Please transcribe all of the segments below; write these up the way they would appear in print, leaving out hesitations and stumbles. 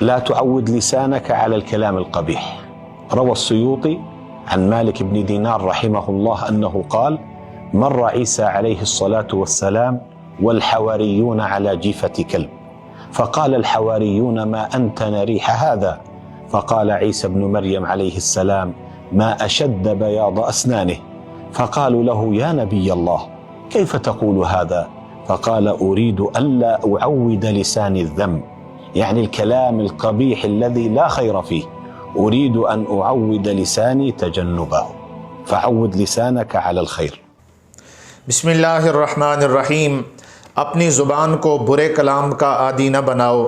لا تعود لسانك على الكلام القبيح. روى السيوطي عن مالك بن دينار رحمه الله أنه قال: مر عيسى عليه الصلاة والسلام والحواريون على جيفة كلب، فقال الحواريون: ما أنتن ريح هذا؟ فقال عيسى بن مريم عليه السلام: ما أشد بياض أسنانه. فقالوا له: يا نبي الله، كيف تقول هذا؟ فقال: أريد ألا أعود لساني الذم، يعني الكلام القبيح الذي لا خير فيه، أريد أن أعود لساني تجنبه. فعود لسانك على الخير। बिस्मिल्लाहिर्रहमानिर्रहीम। अपनी ज़ुबान को बुरे कलाम का आदी न बनाओ।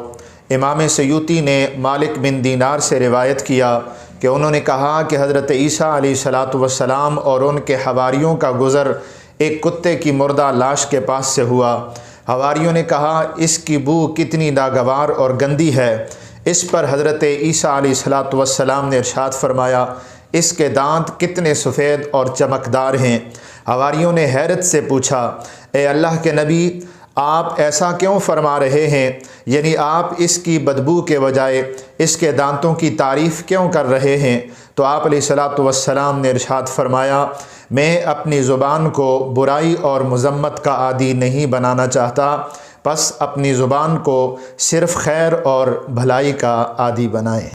इमाम सयूती ने मालिक बिन दीनार से रिवायत किया कि उन्होंने कहा कि हज़रत ईसा अलैहिस्सलातु वस्सलाम और उनके हवारियों का गुज़र एक कुत्ते की मुर्दा लाश के पास से हुआ। हवारियों ने कहा, इसकी बू कितनी नागवार और गंदी है। इस पर हज़रत ईसा अलैहिस्सलातु वस्सलाम ने इरशाद फरमाया, इसके दांत कितने सफ़ेद और चमकदार हैं। हवारियों ने हैरत से पूछा, ए अल्लाह के नबी, आप ऐसा क्यों फरमा रहे हैं? यानी आप इसकी बदबू के बजाय इसके दांतों की तारीफ़ क्यों कर रहे हैं? तो आप अलैहिस्सलातु वस्सलाम ने इरशाद फरमाया, मैं अपनी ज़ुबान को बुराई और मज़म्मत का आदी नहीं बनाना चाहता, बस अपनी ज़ुबान को सिर्फ़ खैर और भलाई का आदी बनाएं।